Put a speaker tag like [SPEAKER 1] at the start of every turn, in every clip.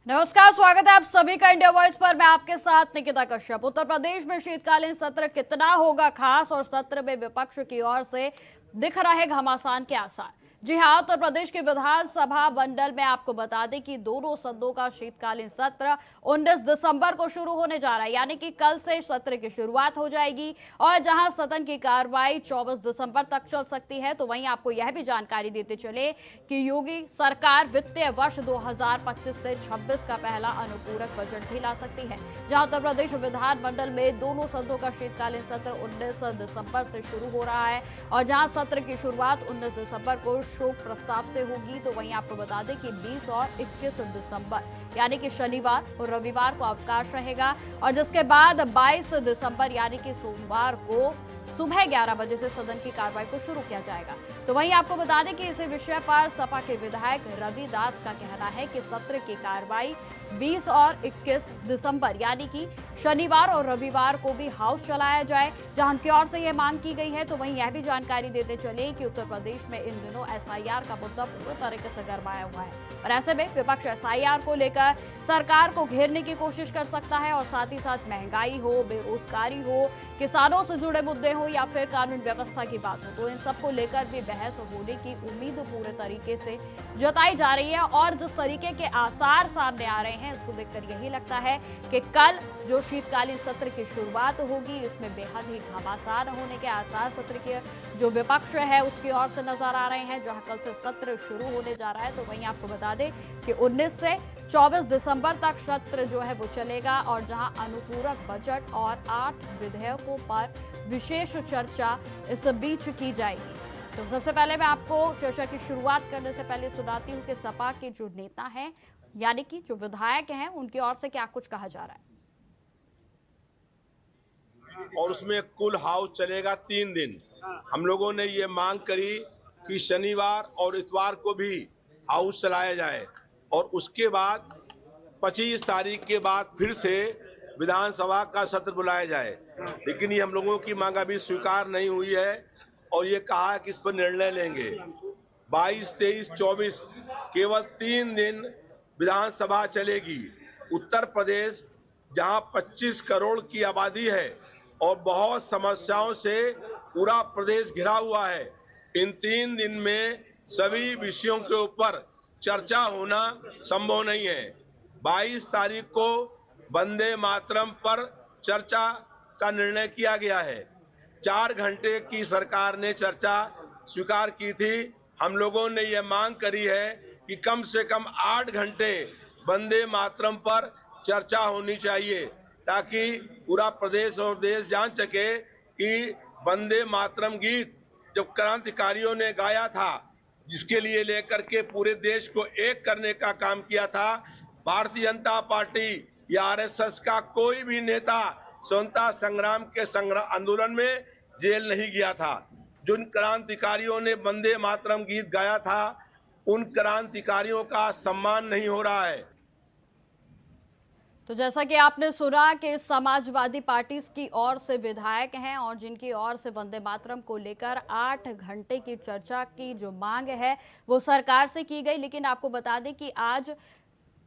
[SPEAKER 1] नमस्कार, स्वागत है आप सभी का इंडिया वॉइस पर। मैं आपके साथ निकिता कश्यप। उत्तर प्रदेश में शीतकालीन सत्र कितना होगा खास और सत्र में विपक्ष की ओर से दिख रहे घमासान के आसार। जी हाँ, उत्तर प्रदेश के विधानसभा मंडल में आपको बता दें कि दोनों सदनों का शीतकालीन सत्र 19 दिसंबर को शुरू होने जा रहा है, यानी कि कल से सत्र की शुरुआत हो जाएगी। और जहां सदन की कार्रवाई 24 दिसंबर तक चल सकती है, तो वहीं आपको यह भी जानकारी देते चले कि योगी सरकार वित्तीय वर्ष 2025 से 26 का पहला अनुपूरक बजट भी ला सकती है। जहां उत्तर प्रदेश विधानमंडल में दोनों सदनों का शीतकालीन सत्र 19 दिसंबर से शुरू हो रहा है और जहां सत्र की शुरुआत 19 दिसंबर को शोक प्रस्ताव से होगी, तो वहीं आपको बता दें कि 20 और 21 दिसंबर यानी कि शनिवार और रविवार को अवकाश रहेगा और जिसके बाद 22 दिसंबर यानी कि सोमवार को सुबह 11 बजे से सदन की कार्रवाई को शुरू किया जाएगा। तो वहीं आपको बता दें कि इस विषय पर सपा के विधायक रवि दास का कहना है कि सत्र की कार्रवाई 20 और 21 दिसंबर यानी कि शनिवार और रविवार को भी हाउस चलाया जाए, जहां उनकी ओर से यह मांग की गई है। तो वहीं यह भी जानकारी देते चले कि उत्तर प्रदेश में इन दिनों एसआईआर का मुद्दा पूरी तरीके से गरमाया हुआ है और ऐसे में विपक्ष एसआईआर को लेकर सरकार को घेरने की कोशिश कर सकता है और साथ ही साथ महंगाई हो, बेरोजगारी हो, किसानों से जुड़े मुद्दे हो या फिर कानून व्यवस्था की बात हो, तो इन सबको लेकर भी बहस होने की उम्मीद पूरे तरीके से जताई जा रही है। और जिस तरीके के आसार सामने आ रहे हैं, इसको देखकर यही लगता है कि कल जो शीतकालीन सत्र की शुरुआत होगी, इसमें बेहद ही घमासान होने के आसार सत्र के जो विपक्ष है उसकी ओर से नजर आ रहे हैं। जहां कल से सत्र शुरू होने जा रहा है, तो वहीं आपको बता दें कि 19 से 24 दिसंबर तक सत्र जो है वो चलेगा और जहां अनुपूरक बजट और 8 विधेयकों पर विशेष चर्चा इस बीच की जाएगी। तो सबसे पहले मैं आपको चर्चा की शुरुआत करने से पहले सुनाती हूं कि सपा के जो नेता हैं यानी कि जो विधायक हैं, उनकी ओर से क्या कुछ कहा जा रहा है।
[SPEAKER 2] और उसमें कुल हाउस चलेगा 3 दिन। हम लोगों ने ये मांग करी कि शनिवार और इतवार को भी हाउस चलाया जाए और उसके बाद 25 तारीख के बाद फिर से विधानसभा का सत्र बुलाया जाए, लेकिन ये हम लोगों की मांग अभी स्वीकार नहीं हुई है और ये कहा है कि इस पर निर्णय लेंगे। 22, 23, 24 केवल 3 दिन विधानसभा चलेगी। उत्तर प्रदेश जहां 25 करोड़ की आबादी है और बहुत समस्याओं से पूरा प्रदेश घिरा हुआ है, इन 3 दिन में सभी विषयों के ऊपर चर्चा होना संभव नहीं है। 22 तारीख को वंदे मातरम पर चर्चा का निर्णय किया गया है। 4 घंटे की सरकार ने चर्चा स्वीकार की थी। हम लोगों ने यह मांग करी है कि कम से कम 8 घंटे वंदे मातरम पर चर्चा होनी चाहिए ताकि पूरा प्रदेश और देश जान सके कि वंदे मातरम गीत जब क्रांतिकारियों ने गाया था, जिसके लिए लेकर के पूरे देश को एक करने का काम किया था, भारतीय जनता पार्टी या आरएसएस का कोई भी नेता स्वतंत्रता संग्राम के आंदोलन में जेल नहीं गया था। जिन क्रांतिकारियों ने वंदे मातरम गीत गाया था, उन क्रांतिकारियों का सम्मान नहीं हो रहा है।
[SPEAKER 1] तो जैसा कि आपने सुना कि समाजवादी पार्टी की ओर से विधायक हैं और जिनकी ओर से वंदे मातरम को लेकर 8 घंटे की चर्चा की जो मांग है वो सरकार से की गई। लेकिन आपको बता दें कि आज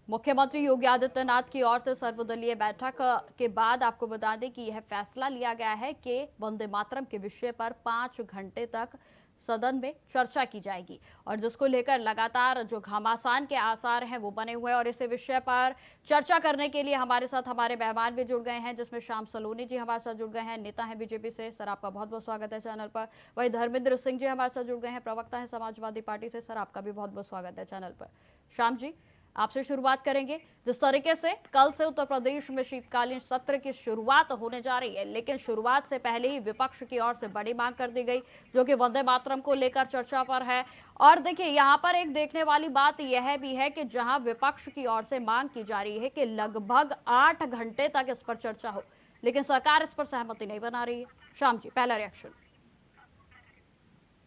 [SPEAKER 1] मुख्यमंत्री योगी आदित्यनाथ की ओर से सर्वदलीय बैठक के बाद आपको बता दें कि यह फैसला लिया गया है कि वंदे मातरम के विषय पर 5 घंटे तक सदन में चर्चा की जाएगी और जिसको लेकर लगातार जो घमासान के आसार हैं वो बने हुए हैं। और इस विषय पर चर्चा करने के लिए हमारे साथ हमारे मेहमान भी जुड़ गए हैं, जिसमें श्याम सलोनी जी हमारे साथ जुड़ गए हैं, नेता हैं बीजेपी से। सर, आपका बहुत बहुत स्वागत है चैनल पर। वहीं धर्मेंद्र सिंह जी हमारे साथ जुड़ गए हैं, प्रवक्ता है समाजवादी पार्टी से। सर, आपका भी बहुत बहुत स्वागत है चैनल पर। श्याम जी, आपसे शुरुआत करेंगे। जिस तरीके से कल से उत्तर प्रदेश में शीतकालीन सत्र की शुरुआत होने जा रही है, लेकिन शुरुआत से पहले ही विपक्ष की ओर से बड़ी मांग कर दी गई जो कि वंदे मातरम को लेकर चर्चा पर है। और देखिए, यहाँ पर एक देखने वाली बात यह भी है कि जहां विपक्ष की ओर से मांग की जा रही है कि लगभग 8 घंटे तक इस पर चर्चा हो, लेकिन सरकार इस पर सहमति नहीं बना रही है। श्याम जी, पहला रिएक्शन।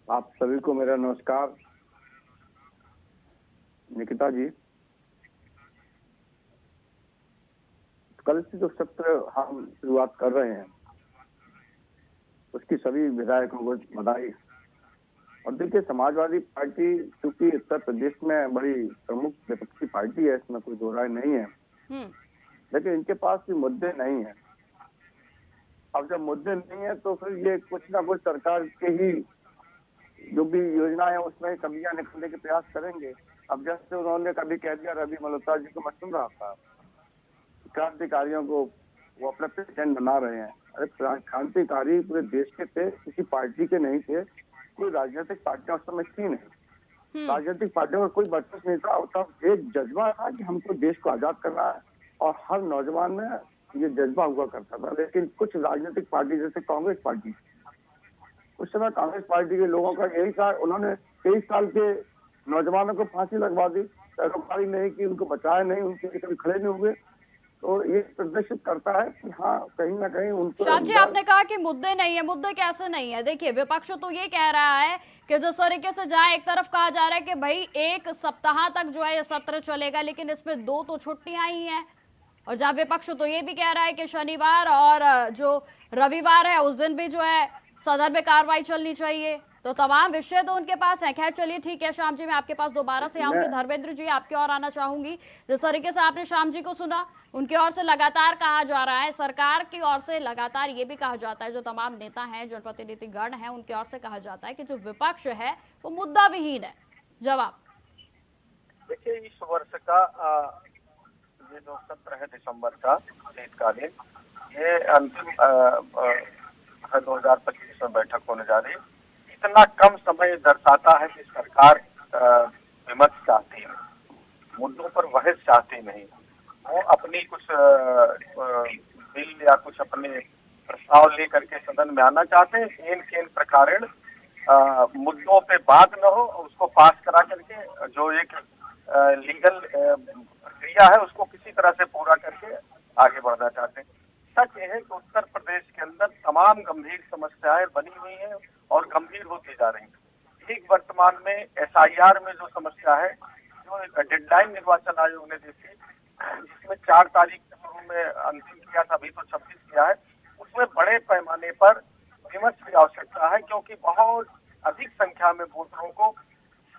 [SPEAKER 3] आप सभी को मेरा नमस्कार। निकिता जी, कल से जो सत्र हम शुरुआत कर रहे हैं उसकी सभी विधायकों को बधाई। और देखिए, समाजवादी पार्टी चूंकि उत्तर प्रदेश में बड़ी प्रमुख विपक्षी पार्टी है, इसमें कोई दो राय नहीं है, लेकिन इनके पास भी मुद्दे नहीं है। अब जब मुद्दे नहीं है तो फिर ये कुछ ना कुछ सरकार के ही जो भी योजना है उसमें कमियां निकालने के प्रयास करेंगे। अब जैसे उन्होंने कभी कह दिया, रवि मल्होत्रा जी को मैं सुन रहा था, क्रांतिकारियों को वो अपना प्रेसिडेंट बना रहे हैं। अरे क्रांतिकारी पूरे देश के थे, किसी पार्टी के नहीं थे, कोई राजनीतिक पार्टियां उस समय थी नहीं। राजनीतिक पार्टियों का कोई वर्चस्व नहीं था, तब एक जज्बा था कि हमको देश को आजाद करना है और हर नौजवान में ये जज्बा हुआ करता था। लेकिन कुछ राजनीतिक पार्टी जैसे कांग्रेस पार्टी, उस समय कांग्रेस पार्टी के लोगों का यही था, उन्होंने 23 साल के नौजवानों को फांसी लगवा दी, पैरोकारी नहीं की, उनको बचाया नहीं, उनके लिए कभी खड़े नहीं हुए। तो ये प्रदर्शित करता है कि हाँ, कहीं ना कहीं उनको।
[SPEAKER 1] श्याम जी, आपने कहा कि मुद्दे नहीं है, मुद्दे कैसे नहीं है? देखिए, विपक्ष तो ये कह रहा है कि जिस तरीके से जहां एक तरफ कहा जा रहा है कि भाई 1 सप्ताह तक जो है ये सत्र चलेगा, लेकिन इसमें 2 तो छुट्टियां ही हैं, और जहां विपक्ष तो ये भी कह रहा है कि शनिवार और जो रविवार है उस दिन भी जो है सदन में कार्रवाई चलनी चाहिए। तो तमाम विषय तो उनके पास है। खैर, चलिए ठीक है श्याम जी, मैं आपके पास दोबारा से आऊंगी। धर्मेंद्र जी, आपकी ओर आना चाहूंगी। जिस तरीके से आपने श्याम जी को सुना, उनकी ओर से लगातार कहा जा रहा है, सरकार की ओर से लगातार ये भी कहा जाता है, जो तमाम नेता हैं, जनप्रतिनिधिगण हैं, उनकी ओर से कहा जाता है कि जो विपक्ष है वो मुद्दा विहीन है। जवाब
[SPEAKER 4] देखिए, इस वर्ष का ये जो सत्र है दिसंबर का शीतकालीन, ये अंतिम 2025 में बैठक होने जा रही है। इतना कम समय दर्शाता है कि सरकार विमर्श चाहती है, मुद्दों पर बहस चाहती नहीं। वो अपनी कुछ बिल या कुछ अपने प्रस्ताव लेकर के सदन में आना चाहते हैं, केन प्रकारेण मुद्दों पे बात न हो, उसको पास करा करके जो एक लीगल प्रक्रिया है उसको किसी तरह से पूरा करके आगे बढ़ना चाहते हैं। सच ये है कि उत्तर प्रदेश के अंदर तमाम गंभीर समस्याएं बनी हुई हैं और गंभीर होती जा रही हैं। ठीक वर्तमान में एसआईआर में जो समस्या है, जो डेडलाइन निर्वाचन आयोग ने दी थी, जिसमें 4 तारीख शुरू में अंतिम किया था, अभी तो 26 किया है, उसमें बड़े पैमाने पर विमर्श की आवश्यकता है, क्योंकि बहुत अधिक संख्या में वोटरों को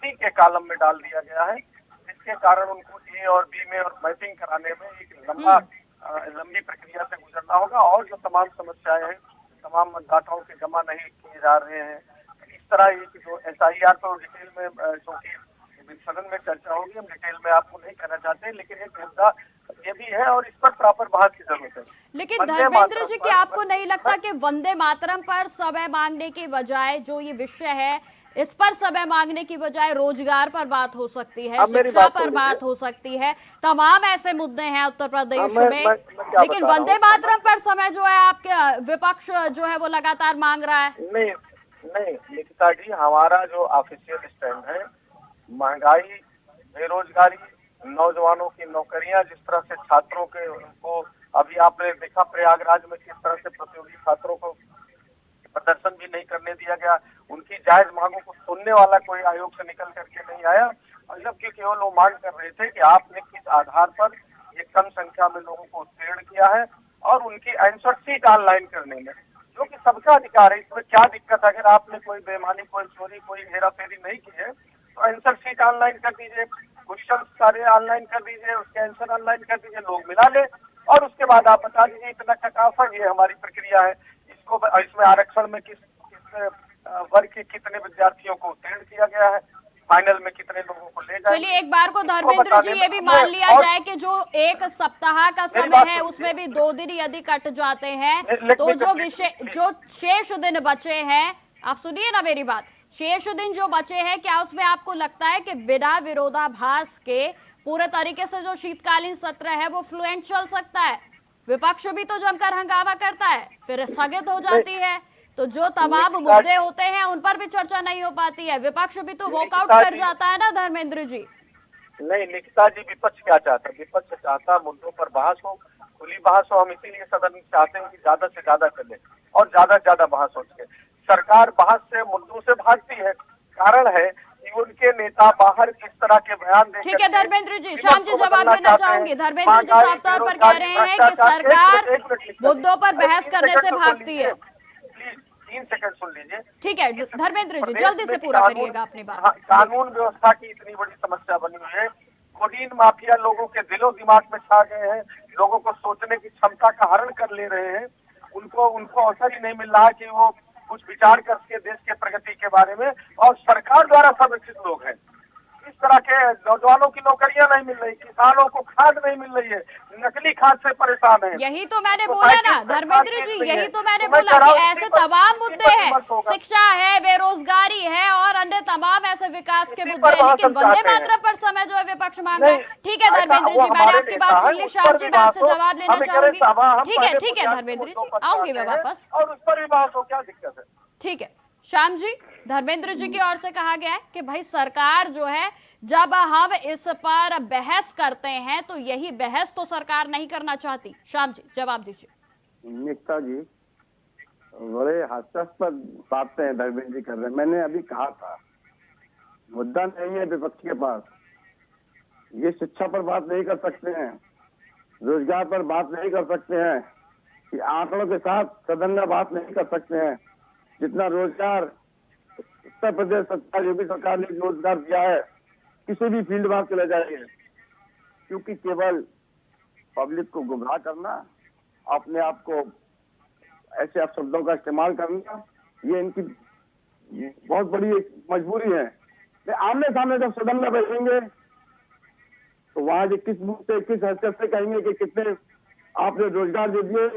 [SPEAKER 4] सी के कॉलम में डाल दिया गया है, जिसके कारण उनको ए और बी में और मैचिंग कराने में एक लंबी प्रक्रिया से गुजरना होगा। और जो तमाम समस्याएं हैं, तमाम मतदाताओं के जमा नहीं किए जा रहे हैं, इस तरह एक जो एसआईआर तो डिटेल में क्योंकि सदन में चर्चा होगी, हम डिटेल में आपको नहीं कहना चाहते, लेकिन एक मुद्दा ये भी है और इस पर प्रॉपर बहस की जरूरत है।
[SPEAKER 1] लेकिन धर्मेंद्र जी, क्या आपको नहीं लगता कि वंदे मातरम पर समय मांगने के बजाय जो ये विषय है, इस पर समय मांगने की बजाय रोजगार पर बात हो सकती है, शिक्षा पर बात हो सकती है, तमाम ऐसे मुद्दे हैं उत्तर प्रदेश में, लेकिन वंदे मातरम पर समय जो है आपके विपक्ष जो है वो लगातार मांग रहा है?
[SPEAKER 4] नहीं निकिता जी, हमारा जो ऑफिशियल स्टैंड है, महंगाई, बेरोजगारी, नौजवानों की नौकरियां, जिस तरह से छात्रों के उनको अभी आपने देखा प्रयागराज में किस तरह से प्रतियोगी छात्रों को प्रदर्शन भी नहीं करने दिया गया, उनकी जायज मांगों को सुनने वाला कोई आयोग से निकल करके नहीं आया। और जबकि केवल वो मांग कर रहे थे कि आपने किस आधार पर ये कम संख्या में लोगों को उत्तीर्ण किया है और उनकी आंसर शीट ऑनलाइन करने में, जो कि सबका अधिकार है। इसमें क्या दिक्कत है? अगर आपने कोई बेईमानी, कोई चोरी, कोई हेराफेरी नहीं की है तो आंसर शीट ऑनलाइन कर दीजिए, क्वेश्चन सारे ऑनलाइन कर दीजिए, उसके आंसर ऑनलाइन कर दीजिए, लोग मिला ले और उसके बाद आप बता दीजिए इतना कट-ऑफ है, ये हमारी प्रक्रिया है। इसमें आरक्षण में किस वर्ग के कितने विद्यार्थियों को उत्तीर्ण किया गया है, फाइनल में कितने लोगों को ले जाए।
[SPEAKER 1] चलिए, एक बार को धर्मेंद्र जी ये भी मान लिया जाए कि जो 1 सप्ताह का समय है उसमें भी 2 दिन यदि कट जाते हैं, तो जो शेष दिन बचे हैं, आप सुनिए ना मेरी बात, शेष दिन जो बचे हैं, क्या उसमें आपको लगता है कि बिना विरोधाभास के पूरे तरीके से जो शीतकालीन सत्र है वो फ्लुएंट चल सकता है? विपक्ष भी तो जमकर हंगामा करता है, फिर स्थगित हो जाती है, तो जो तमाम मुद्दे होते हैं उन पर भी चर्चा नहीं हो पाती है, विपक्ष भी तो वॉकआउट कर जाता है ना धर्मेंद्र जी।
[SPEAKER 4] नहीं निकिता जी, विपक्ष क्या चाहता है? विपक्ष चाहता मुद्दों पर बहस हो, खुली बहस हो। हम इसीलिए सदन में चाहते हैं कि ज्यादा से ज्यादा चले और ज्यादा से ज्यादा बहस हो सके। सरकार बहस से, मुद्दों से भागती है, कारण है कि उनके नेता बाहर किस तरह के बयान देते हैं।
[SPEAKER 1] ठीक है धर्मेंद्र जी, श्याम जी जवाब देना चाहूंगी। धर्मेंद्र जी साफ तौर पर कह रहे हैं कि सरकार मुद्दों पर बहस करने से भागती है।
[SPEAKER 4] 3 सेकंड सुन लीजिए।
[SPEAKER 1] ठीक है धर्मेंद्र जी,
[SPEAKER 4] प्रदेश
[SPEAKER 1] जल्दी से
[SPEAKER 4] में
[SPEAKER 1] पूरा
[SPEAKER 4] कानून-
[SPEAKER 1] करिएगा अपनी बात।
[SPEAKER 4] हाँ, कानून व्यवस्था की इतनी बड़ी समस्या बनी हुई है। कोडीन माफिया लोगों के दिलो दिमाग में छा गए हैं, लोगों को सोचने की क्षमता का हरण कर ले रहे हैं। उनको अवसर ही नहीं मिल रहा कि वो कुछ विचार करके देश के प्रगति के बारे में, और सरकार द्वारा संरक्षित लोग हैं। इस तरह के नौजवानों की नौकरियां नहीं मिल रही, किसानों को खाद नहीं मिल रही है, नकली खाद से परेशान है।
[SPEAKER 1] यही तो मैंने बोला ना धर्मेंद्र जी, यही तो मैंने बोला कि ऐसे तमाम मुद्दे हैं, शिक्षा है, बेरोजगारी है और अन्य तमाम ऐसे विकास के मुद्दे हैं, लेकिन वंदे मातरम पर समय जो है विपक्ष मांग रहा है। ठीक है धर्मेंद्र जी, मैंने आपकी बात सुन ली। श्याम जी, मैं आपसे जवाब लेना चाहूंगी। ठीक है धर्मेंद्र जी, आऊंगी मैं वापस।
[SPEAKER 4] और उस पर भी बात हो, क्या दिक्कत है?
[SPEAKER 1] ठीक है श्याम जी, धर्मेंद्र जी की ओर से कहा गया है कि भाई सरकार जो है, जब हम इस पर बहस करते हैं तो यही बहस तो सरकार नहीं करना चाहती। श्याम जी जवाब दीजिए।
[SPEAKER 3] निकिता जी, बड़े हास्यास्पद बातें धर्मेंद्र जी कर रहे हैं। मैंने अभी कहा था मुद्दा नहीं है विपक्ष के पास, ये शिक्षा पर बात नहीं कर सकते हैं, रोजगार पर बात नहीं कर सकते हैं, कि आंकड़ों के साथ सदन में बात नहीं कर सकते हैं। जितना रोजगार उत्तर प्रदेश सरकार, योगी सरकार ने रोजगार दिया है, किसी भी फील्ड में चले जाइए, क्योंकि केवल पब्लिक को गुमराह करना, अपने आप को ऐसे अपशब्दों का इस्तेमाल करना, ये इनकी बहुत बड़ी एक मजबूरी है। आमने सामने जब सदन में बैठेंगे तो वहां जो किस मुंह से, किस हैसियत से कहेंगे कि कितने आपने रोजगार दे दिए,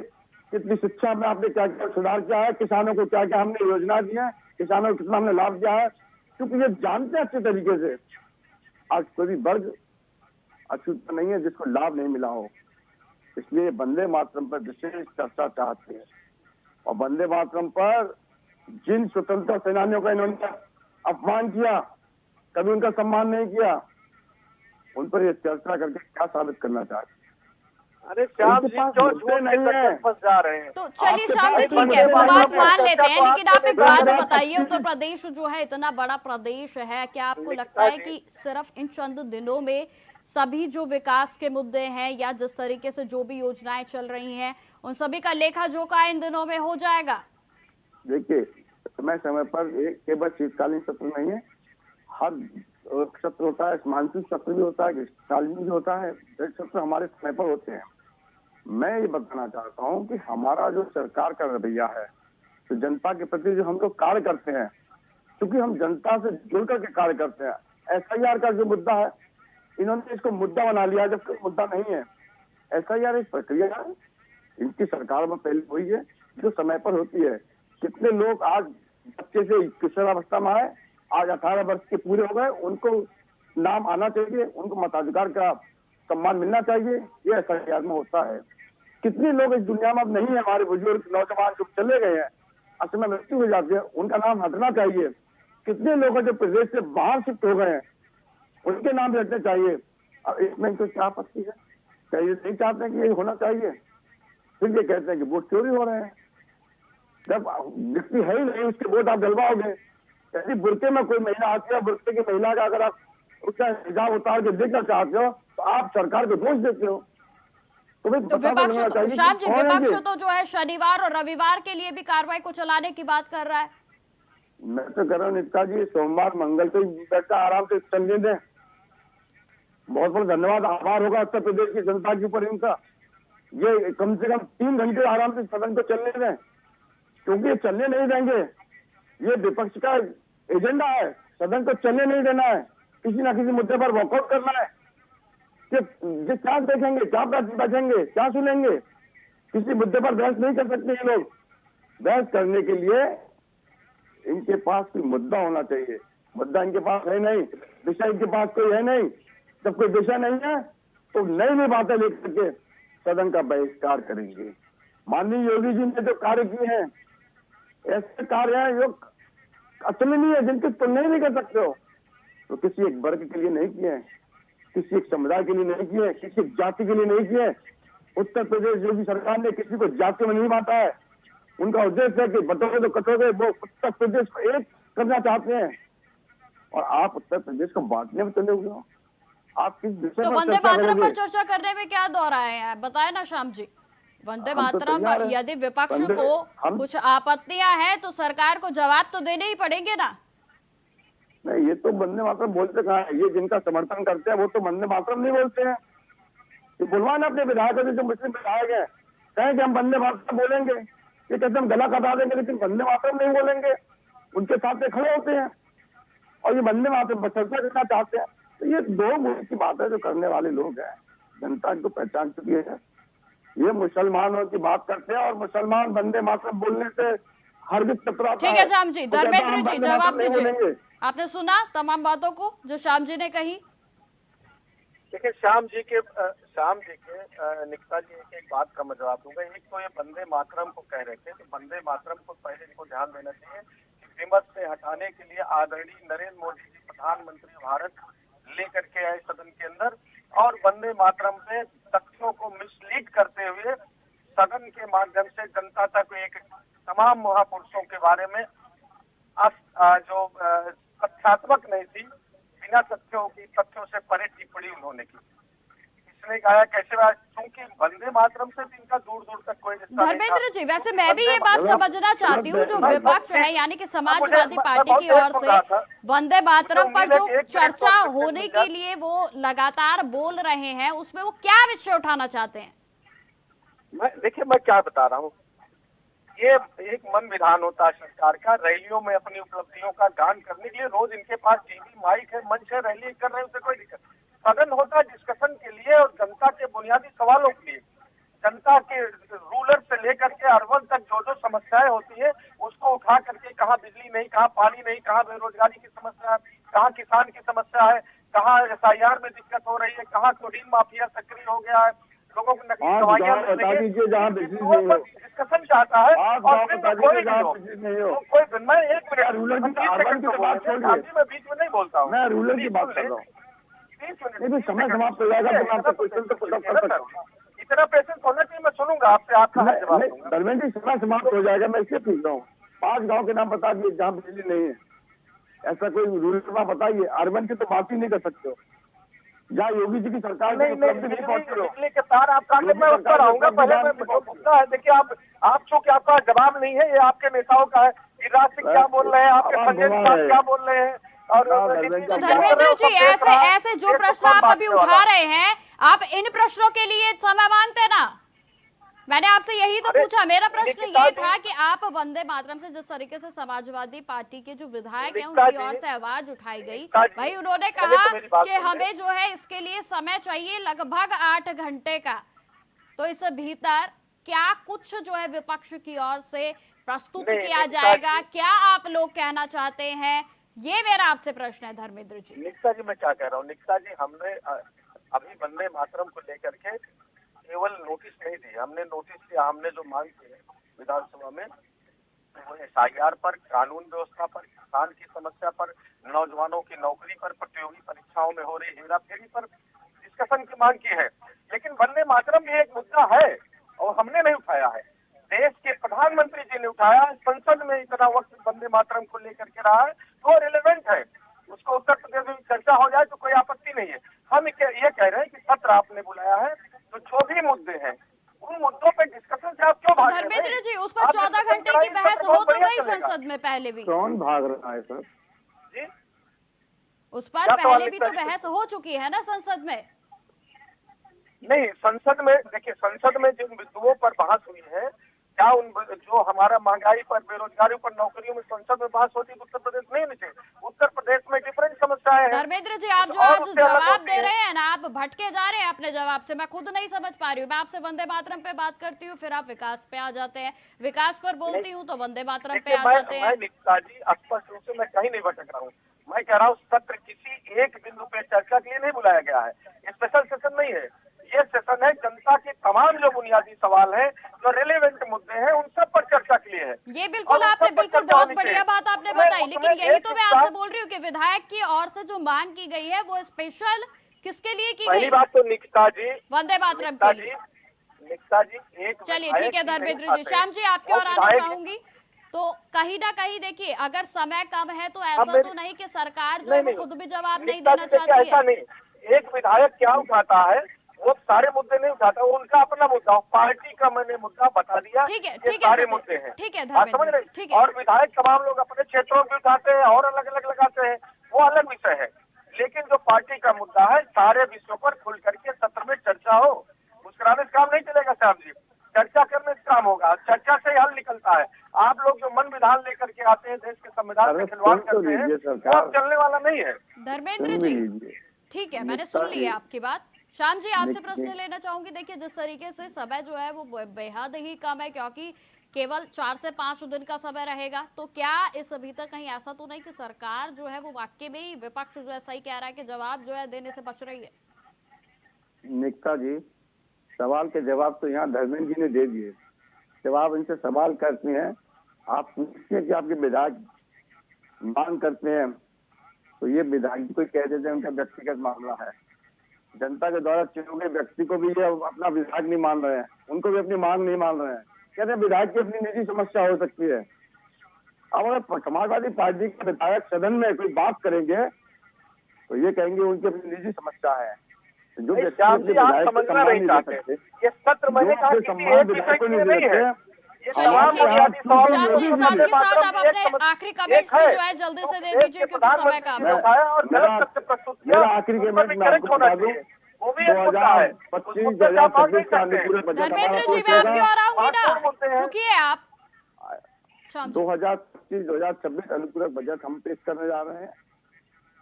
[SPEAKER 3] कितनी शिक्षा में आपने क्या क्या सुधार किया है, किसानों को क्या क्या हमने योजना दी है, किसानों को कितना हमने लाभ दिया है, क्योंकि ये जानते हैं अच्छे तरीके से आज कोई भी वर्ग अछूता नहीं है जिसको लाभ नहीं मिला हो। इसलिए वंदे मातरम पर विशेष चर्चा चाहते हैं, और वंदे मातरम पर जिन स्वतंत्रता सेनानियों का इन्होंने अपमान किया, कभी उनका सम्मान नहीं किया, उन पर ये चर्चा करके क्या साबित करना चाहते हैं?
[SPEAKER 4] अरे श्याम जी, जो झूठ नहीं है फंस जा रहे हैं।
[SPEAKER 1] तो चलिए श्याम जी, ठीक है वो बात मान लेते हैं, लेकिन आप एक बात बताइए, उत्तर प्रदेश जो है इतना बड़ा प्रदेश है, क्या आपको लगता है कि सिर्फ इन चंद दिनों में सभी जो विकास के मुद्दे हैं या जिस तरीके से जो भी योजनाएं चल रही हैं उन सभी का लेखा जोखा इन दिनों में हो जाएगा?
[SPEAKER 3] देखिए, समय पर एक केवल शीतकालीन सत्र नहीं है, हर सत्र होता है, मानसून सत्र भी होता है, ग्रीष्मकालीन भी होता है, सत्र हमारे समय पर होते हैं। मैं ये बताना चाहता हूँ कि हमारा जो सरकार का रवैया है, तो जनता के प्रति जो हम लोग कार्य करते हैं, क्योंकि हम जनता से जुड़ करके कार्य करते हैं। SIR का जो मुद्दा है, इन्होंने इसको मुद्दा बना लिया जबकि मुद्दा नहीं है। SIR एक प्रक्रिया है, इनकी सरकार में पहले हुई है, जो समय पर होती है। कितने लोग आज बच्चे से किशोरावस्था में आए, आज 18 वर्ष के पूरे हो गए, उनको नाम आना चाहिए, उनको मताधिकार का सम्मान मिलना चाहिए, ये SIR में होता है। कितने लोग इस दुनिया में अब नहीं है, हमारे बुजुर्ग नौजवान जो चले गए हैं, असमय मृत्यु हो जाती है, उनका नाम हटना चाहिए। कितने लोग जो प्रदेश से बाहर शिफ्ट हो गए हैं, उनके नाम रखने चाहिए। अब इसमें तो क्या आपत्ति है? क्या ये नहीं चाहते हैं कि ये होना चाहिए? फिर ये कहते हैं कि वोट चोरी हो रहे हैं। जब व्यक्ति है ही नहीं, उसके वोट आप डलवाओगे। यदि बुरके में कोई महिला आती है, बुरके की महिला का अगर आप उसका हिजाब उतार के देखना चाहते हो तो आप सरकार को दोष देते हो। तो
[SPEAKER 1] विपक्ष श्याम जी, विपक्ष तो जो है शनिवार और रविवार के लिए भी कार्रवाई को चलाने की बात कर रहा है।
[SPEAKER 3] मैं तो कह रहा हूँ निकिता जी, सोमवार मंगल से बैठा आराम से चलने दें। बहुत बहुत धन्यवाद, आभार होगा उत्तर प्रदेश की जनता के ऊपर इनका। ये कम से कम 3 घंटे आराम से सदन को चलने दें, क्योंकि ये चलने नहीं देंगे। ये विपक्ष का एजेंडा है, सदन को चलने नहीं देना है, किसी ना किसी मुद्दे पर वॉकआउट करना है। कि क्या देखेंगे, क्या बैठेंगे, क्या सुनेंगे? किसी मुद्दे पर बहस नहीं कर सकते ये लोग। बहस करने के लिए इनके पास कोई मुद्दा होना चाहिए। मुद्दा इनके पास है नहीं, विषय इनके पास कोई है नहीं। जब कोई विषय नहीं है तो नई नई बातें लेकर के सदन का बहिष्कार करेंगे। माननीय योगी जी ने जो कार्य किए हैं, ऐसे कार्य हैं जो अतुलनीय है, जिनकी तुलना नहीं कर सकते हो। तो किसी एक वर्ग के लिए नहीं किए हैं, किसी एक समुदाय के लिए नहीं किए, किसी एक जाति के लिए नहीं किए। उत्तर प्रदेश योगी सरकार ने किसी को जाति में नहीं बांटा है। उनका उद्देश्य है कि बटोगे तो कटोगे, वो उत्तर प्रदेश को एक करना चाहते हैं। और आप उत्तर प्रदेश को बांटने में चले हुए हो। आप किस विषय
[SPEAKER 1] तो
[SPEAKER 3] पर
[SPEAKER 1] वंदे
[SPEAKER 3] चर्चा
[SPEAKER 1] मातरम पर
[SPEAKER 3] करोगे?
[SPEAKER 1] चर्चा करने में क्या दौरा है, बताए ना श्याम जी। वंदे
[SPEAKER 3] हम तो
[SPEAKER 1] मातरम,
[SPEAKER 3] तैयार हैं।
[SPEAKER 1] यदि विपक्ष
[SPEAKER 3] वंदे-
[SPEAKER 1] को
[SPEAKER 3] हम-
[SPEAKER 1] कुछ आपत्तियां हैं तो सरकार को जवाब तो देने ही पड़ेंगे ना।
[SPEAKER 3] नहीं, ये तो वंदे मातरम बोलते कहाँ है? ये जिनका समर्थन करते हैं वो तो वंदे मातरम नहीं बोलते हैं। ये बुलवाना अपने विधायकों से, जो मुस्लिम विधायक हैं, कहें कि हम वंदे मातरम बोलेंगे, ये कहते हम गला कटा देंगे लेकिन वंदे मातरम नहीं बोलेंगे। उनके साथ में खड़े होते हैं और ये वंदे मातरम पर चर्चा करना चाहते हैं। तो ये दो मुल्क की बात है जो करने वाले लोग हैं, जनता इनको पहचान चुकी है। ये मुसलमानों की बात करते हैं और मुसलमान वंदे मातरम बोलने से हरगिज कतराता
[SPEAKER 1] ठीक है श्याम जी,
[SPEAKER 3] वो कहता है,
[SPEAKER 1] धर्मेंद्र
[SPEAKER 3] हम
[SPEAKER 1] जी
[SPEAKER 3] वंदे
[SPEAKER 1] जवाब
[SPEAKER 3] मातरम नहीं
[SPEAKER 1] दीजिए।
[SPEAKER 3] बोलेंगे।
[SPEAKER 1] आपने सुना तमाम बातों को जो श्याम जी ने कही।
[SPEAKER 4] देखिए श्याम जी के निकिता जी एक बात का मैं जवाब दूंगा। एक तो ये वंदे मातरम को कह रहे थे, तो वंदे मातरम को पहले इनको ध्यान देना चाहिए कि विमत से हटाने के लिए आदरणीय नरेंद्र मोदी जी प्रधानमंत्री भारत लेकर के आए सदन के अंदर, और वंदे मातरम पे तथ्यों को मिसलीड करते हुए सदन के माध्यम से जनता तक एक तमाम महापुरुषों के बारे में जो तथ्यात्मक नहीं थी, बिना तथ्यों से परे टिप्पणी उन्होंने की। इसने कहा कैसे क्योंकि वंदे मातरम से भी इनका दूर दूर तक कोई रिश्ता नहीं था।
[SPEAKER 1] धर्मेंद्र जी, वैसे मैं भी ये बात समझना चाहती हूँ, जो विपक्ष है यानी कि समाजवादी पार्टी की ओर से वंदे मातरम पर जो चर्चा होने के लिए वो लगातार बोल रहे हैं, उसमें वो क्या विषय उठाना चाहते हैं?
[SPEAKER 4] देखिए मैं क्या बता रहा हूँ, ये एक मन विधान होता है सरकार का। रैलियों में अपनी उपलब्धियों का गान करने के लिए रोज इनके पास टीवी माइक है, मंच है, रैली कर रहे हैं, उससे कोई दिक्कत। सदन होता है डिस्कशन के लिए और जनता के बुनियादी सवालों के लिए। जनता के रूलर से लेकर के अर्बन तक जो जो समस्याएं होती है उसको उठा करके, कहाँ बिजली नहीं, कहाँ पानी नहीं, कहाँ बेरोजगारी की समस्या है, कहाँ किसान की समस्या है, कहाँ SIR में दिक्कत हो रही है, कहाँ कोडीन माफिया सक्रिय हो गया है, लोगों को नकली दवाइयां मिल रही है,
[SPEAKER 3] जहाँ बिजली नहीं हो,
[SPEAKER 4] डिस्कशन चाहता है। और फिर
[SPEAKER 3] जहाँ बिजली नहीं हो,
[SPEAKER 4] कोई मैं एक मिनट
[SPEAKER 3] रूलर की बात छोड़
[SPEAKER 4] मैं बीच में नहीं बोलता हूँ,
[SPEAKER 3] मैं रूलर की बात कर रहा हूँ। नहीं, समय समाप्त हो जाएगा तो मैं आपका क्वेश्चन तो पुट अप कर सकता हूँ।
[SPEAKER 4] इतना पेशेंस होना चाहिए, मैं सुनूंगा आपसे, आपका हर जवाब दूंगा।
[SPEAKER 3] धर्मेंद्र जी, समय समाप्त हो जाएगा, मैं इसलिए पूछ रहा हूँ। 5 गांव के नाम बता दिए जहाँ बिजली नहीं है, ऐसा कोई रूरल का बताइए। अर्बन की तो बात ही नहीं कर सकते हो, जहाँ योगी जी की सरकार
[SPEAKER 4] नहीं बिजली के तार आप काटे, मैं उस पर आऊंगा। पहले मैं मुद्दा है, देखिए आप चूंकि आपका जवाब नहीं है, ये आपके नेताओं का है। गिरिराज सिंह क्या बोल रहे हैं, आपके संजय साहब क्या बोल रहे हैं। और
[SPEAKER 1] तो धर्मेंद्र जी, ऐसे जो प्रश्न आप अभी उठा रहे हैं, आप इन प्रश्नों के लिए समय मांगते ना। मैंने आपसे यही तो पूछा। मेरा प्रश्न ये था कि आप वंदे मातरम से जिस तरीके से समाजवादी पार्टी के जो विधायक हैं उनकी ओर से आवाज उठाई गई, भाई उन्होंने कहा कि हमें जो है इसके लिए समय चाहिए लगभग 8 घंटे का, तो इस भीतर क्या कुछ जो है विपक्ष की ओर से प्रस्तुत किया जाएगा? क्या आप लोग कहना चाहते हैं? ये मेरा आपसे प्रश्न है धर्मेंद्र जी।
[SPEAKER 4] निकिता जी मैं क्या कह रहा हूँ, निकिता जी हमने अभी वंदे मातरम को लेकर के केवल नोटिस नहीं दिया, हमने नोटिस दिया, हमने जो मांग की है विधानसभा में वो SIR पर, कानून व्यवस्था पर, किसान की समस्या पर, नौजवानों की नौकरी पर, प्रतियोगी परीक्षाओं में हो रही हेराफेरी पर डिस्कशन की मांग की है। लेकिन वंदे मातरम भी एक मुद्दा है और हमने नहीं उठाया है, देश के प्रधानमंत्री जी ने उठाया। संसद में इतना वक्त वंदे मातरम को लेकर के रहा है तो रिलेवेंट है, उसको उत्तर प्रदेश में चर्चा हो जाए तो कोई आपत्ति नहीं है। हम ये कह रहे हैं कि सत्र आपने बुलाया है, तो जो भी मुद्दे हैं उन मुद्दों पे डिस्कशन से आप क्यों भाग रहे हैं?
[SPEAKER 1] धर्मेंद्र जी, उस पर 14 घंटे की बहस हो तो गई संसद में पहले भी।
[SPEAKER 3] कौन भाग रहा है सर
[SPEAKER 4] जी?
[SPEAKER 1] उस पर पहले भी तो बहस हो चुकी है ना संसद में।
[SPEAKER 4] नहीं, संसद में देखिए, संसद में जिन बिंदुओं पर बहस हुई है, क्या उन जो हमारा महंगाई पर, बेरोजगारी पर, नौकरियों में संसद में बहस होती है, उत्तर प्रदेश नहीं होनी चाहिए। उत्तर प्रदेश में डिफरेंट समस्याएं हैं।
[SPEAKER 1] धर्मेंद्र जी, आप जो आज जवाब दे रहे हैं ना, आप भटके जा रहे हैं अपने जवाब से, मैं खुद नहीं समझ पा रही हूँ। मैं आपसे वंदे मातरम पे बात करती हूँ, फिर आप विकास पे आ जाते हैं, विकास पर बोलती हूँ तो वंदे मातरम पे आ जाते हैं।
[SPEAKER 4] निकिता जी, स्पष्ट रूप से मैं कहीं नहीं भटक रहा हूँ। मैं कह रहा हूँ सत्र किसी एक बिंदु पे चर्चा के लिए नहीं बुलाया गया है, स्पेशल सेशन नहीं है। ये सेशन है जनता के तमाम जो बुनियादी सवाल हैं, जो रिलेवेंट मुद्दे हैं, उन सब पर चर्चा के लिए है।
[SPEAKER 1] ये बिल्कुल आपने बिल्कुल बहुत बढ़िया बात आपने बताई, लेकिन यही तो मैं आपसे बोल रही हूँ कि विधायक की ओर से जो मांग की गई है वो स्पेशल किसके लिए की गई?
[SPEAKER 4] पहली बात तो निकिता जी,
[SPEAKER 1] वंदे मातरम के लिए।
[SPEAKER 4] निकिता जी एक
[SPEAKER 1] चलिए ठीक है धर्मेंद्र जी, श्याम जी आपकी ओर आना चाहूंगी। तो कहीं ना कहीं देखिए, अगर समय कम है तो ऐसा तो नहीं कि सरकार जो है खुद भी जवाब नहीं देना चाहती है।
[SPEAKER 4] ऐसा नहीं, एक विधायक क्या उठाता है वो सारे मुद्दे नहीं उठाता, वो उनका अपना मुद्दा हो। पार्टी का मैंने मुद्दा बता दिया,
[SPEAKER 1] ठीक है,
[SPEAKER 4] ये
[SPEAKER 1] ठीक है
[SPEAKER 4] सारे
[SPEAKER 1] सर,
[SPEAKER 4] मुद्दे हैं।
[SPEAKER 1] ठीक है
[SPEAKER 4] आप समझ
[SPEAKER 1] धर्मेंद्र,
[SPEAKER 4] रहे?
[SPEAKER 1] ठीक है।
[SPEAKER 4] और विधायक तमाम लोग अपने क्षेत्रों में उठाते हैं और अलग अलग लगाते हैं, वो अलग विषय है। लेकिन जो पार्टी का मुद्दा है, सारे विषयों पर खुल करके सत्र में चर्चा हो। मुस्कुराने से काम नहीं चलेगा श्याम जी, चर्चा करने से काम होगा, चर्चा से ही हल निकलता है। आप लोग जो मन विधान लेकर के आते हैं, देश के संविधान
[SPEAKER 3] अरे
[SPEAKER 4] में खिलवाड़
[SPEAKER 3] सुन तो
[SPEAKER 4] करते हैं,
[SPEAKER 3] लीजिए
[SPEAKER 4] वो
[SPEAKER 3] सरकार।
[SPEAKER 4] अब चलने वाला नहीं है।
[SPEAKER 1] धर्मेंद्र
[SPEAKER 3] सुन भी
[SPEAKER 1] जी,
[SPEAKER 3] लीजिए।
[SPEAKER 1] ठीक है, मैंने
[SPEAKER 3] निकता
[SPEAKER 1] सुन ली है
[SPEAKER 3] जी।
[SPEAKER 1] आपकी बात। श्याम जी, आपसे
[SPEAKER 3] निक-
[SPEAKER 1] प्रश्न
[SPEAKER 3] निक-
[SPEAKER 1] लेना चाहूंगी। देखिए, जिस तरीके से समय जो है वो बेहद ही कम है, क्योंकि केवल 4 से 5 दिन का समय रहेगा, तो क्या इस अभी तक कहीं ऐसा तो नहीं कि सरकार जो है वो वाकई में ही, विपक्ष जो है सही कह रहा है कि जवाब जो है देने से बच रही है?
[SPEAKER 3] निकता जी, सवाल के जवाब तो यहाँ धर्मेंद्र जी ने दे दिए। जब आप इनसे सवाल करते हैं, आप पूछते हैं कि आपके विधायक मांग करते हैं, तो ये विधायक कोई कह देते हैं उनका व्यक्तिगत मामला है। जनता के द्वारा चुने गए व्यक्ति को भी ये अपना विधायक नहीं मान रहे हैं, उनको भी अपनी मांग नहीं मान रहे हैं। कहते हैं विधायक की अपनी निजी समस्या हो सकती है। अब अगर समाजवादी पार्टी के विधायक सदन में कोई बात करेंगे तो ये कहेंगे उनकी अपनी निजी समस्या है। जो
[SPEAKER 4] नहीं,
[SPEAKER 3] व्यक्ति
[SPEAKER 4] श्याम
[SPEAKER 3] अपने
[SPEAKER 4] जी, आप
[SPEAKER 3] विधायक को
[SPEAKER 4] समझना
[SPEAKER 3] सम्मान
[SPEAKER 4] नहीं
[SPEAKER 3] दे
[SPEAKER 4] चाहते।
[SPEAKER 3] सकते,
[SPEAKER 4] ये सत्र मैंने
[SPEAKER 3] जो
[SPEAKER 4] कहा
[SPEAKER 3] अपने
[SPEAKER 4] किसी
[SPEAKER 3] सम्मान
[SPEAKER 4] एक विषय
[SPEAKER 3] विधायक को
[SPEAKER 4] के
[SPEAKER 3] नहीं
[SPEAKER 4] लिए
[SPEAKER 3] दे
[SPEAKER 4] नहीं है।
[SPEAKER 3] सकते,
[SPEAKER 4] ये
[SPEAKER 1] चलिए,
[SPEAKER 4] तमाम
[SPEAKER 1] ठीक है।
[SPEAKER 4] बुनियादी सवालों
[SPEAKER 1] श्याम
[SPEAKER 4] में
[SPEAKER 1] जी,
[SPEAKER 4] से
[SPEAKER 1] साथ के साथ आप
[SPEAKER 4] एक
[SPEAKER 1] अपने
[SPEAKER 4] समझ-
[SPEAKER 1] आखिरी कमेंट्स
[SPEAKER 4] एक
[SPEAKER 1] भी
[SPEAKER 4] है,
[SPEAKER 1] जो है जल्दी
[SPEAKER 4] तो
[SPEAKER 1] से दे
[SPEAKER 4] देश
[SPEAKER 1] दीजिए,
[SPEAKER 4] के
[SPEAKER 1] क्योंकि समय
[SPEAKER 4] प्रधानमंत्री
[SPEAKER 1] का
[SPEAKER 4] जी
[SPEAKER 1] अभाव
[SPEAKER 4] ने उठाया और
[SPEAKER 3] मेरा-
[SPEAKER 4] गलत तथ्य प्रस्तुत किया,
[SPEAKER 3] मेरा आखिरी
[SPEAKER 4] उस पर
[SPEAKER 3] कमेंट
[SPEAKER 4] भी
[SPEAKER 3] मैं
[SPEAKER 4] करेक्ट
[SPEAKER 3] आपको
[SPEAKER 4] होना
[SPEAKER 3] बता दूं,
[SPEAKER 4] चाहिए। वो भी एक मुद्दा है, उस
[SPEAKER 3] 2025
[SPEAKER 4] मुद्दे से आप भाग नहीं
[SPEAKER 3] 2026 का
[SPEAKER 4] सकते।
[SPEAKER 3] अनुपूरक बजट हमारा
[SPEAKER 1] धर्मेंद्र जी,
[SPEAKER 3] पेश
[SPEAKER 1] मैं आपकी
[SPEAKER 3] होगा।
[SPEAKER 1] ओर आऊंगी
[SPEAKER 4] पांच और
[SPEAKER 1] ना,
[SPEAKER 4] मुद्दे हैं।
[SPEAKER 1] रुकिए आप। श्याम जी,
[SPEAKER 3] 2025-2026 अनुपूरक बजट हम पेश करने जा रहे हैं।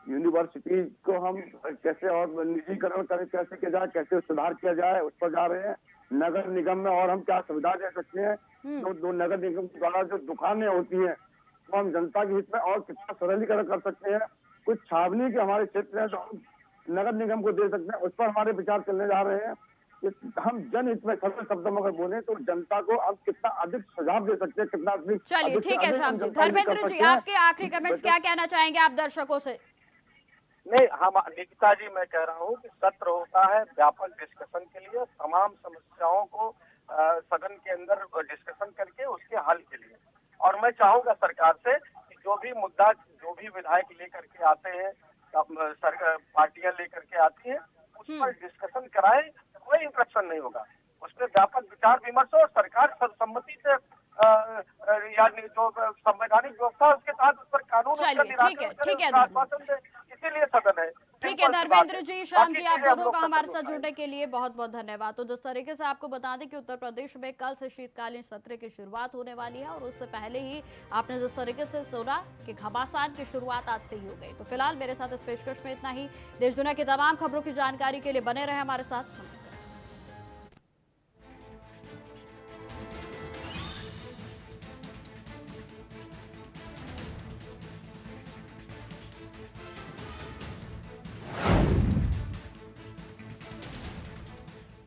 [SPEAKER 3] यूनिवर्सिटी को हम कैसे और निजीकरण करें, कैसे किया जाए, कैसे सुधार किया जाए, उस पर जा रहे हैं। नगर निगम में और हम क्या सुविधा दे सकते हैं, दो नगर निगम के द्वारा जो दुकानें होती हैं वो हम जनता के हित में और कितना सरलीकरण कर सकते हैं। कुछ छावनी के हमारे क्षेत्र है तो हम नगर निगम को दे सकते हैं, उस पर हमारे विचार चलने जा रहे हैं। हम जनहित में सरल शब्दों में अगर बोले तो जनता को अब कितना अधिक सुझाव दे सकते हैं, कितना अधिक
[SPEAKER 1] चलिए,
[SPEAKER 3] अधिक से
[SPEAKER 1] ठीक है
[SPEAKER 3] अधिक
[SPEAKER 1] श्याम
[SPEAKER 3] हम
[SPEAKER 1] जी।
[SPEAKER 3] जनता के लिए कर
[SPEAKER 1] धर्मेंद्र जी,
[SPEAKER 3] सकते हैं।
[SPEAKER 1] आपके आखिरी कमेंट्स क्या कहना चाहेंगे आप दर्शकों से?
[SPEAKER 4] नहीं, हम निकिता जी, मैं कह रहा हूँ कि सत्र होता है व्यापक डिस्कशन के लिए, तमाम समस्याओं को सदन के अंदर डिस्कशन करके उसके हल के लिए। और मैं चाहूंगा सरकार से कि जो भी मुद्दा, जो भी विधायक लेकर के आते हैं, सरकार पार्टियां लेकर के आती हैं, उस पर डिस्कशन कराएं, कोई इंटरप्शन नहीं होगा। उसमें व्यापक विचार विमर्श हो और सरकार सर्वसम्मति से यानी जो संवैधानिक व्यवस्था है उसके तहत उस पर कानून
[SPEAKER 1] चलिए,
[SPEAKER 4] उसका निराकरण
[SPEAKER 1] ठीक है,
[SPEAKER 4] करे,
[SPEAKER 1] ठीक है
[SPEAKER 4] उसका आश्वासन दे। इसीलिए सदन है।
[SPEAKER 1] ठीक है
[SPEAKER 4] सिंपल सी बात
[SPEAKER 1] धर्मेंद्र
[SPEAKER 4] है।
[SPEAKER 1] जी, श्याम
[SPEAKER 4] बाकी
[SPEAKER 1] जी, आप
[SPEAKER 4] चीजें हम
[SPEAKER 1] दोनों
[SPEAKER 4] लोग
[SPEAKER 1] का
[SPEAKER 4] सदन
[SPEAKER 1] हमारे
[SPEAKER 4] में
[SPEAKER 1] साथ
[SPEAKER 4] उठाएंगे।
[SPEAKER 1] जुड़ने के लिए बहुत बहुत धन्यवाद। तो जिस तरीके से आपको बता दें कि उत्तर प्रदेश में कल से शीतकालीन सत्र की शुरुआत होने वाली है, और उससे पहले ही आपने जिस तरीके से सुना कि घमासान की शुरुआत आज से ही हो गई। तो फिलहाल मेरे साथ इस पेशकश में इतना ही। देश दुनिया की तमाम खबरों की जानकारी के लिए बने रहे हमारे साथ। नमस्कार।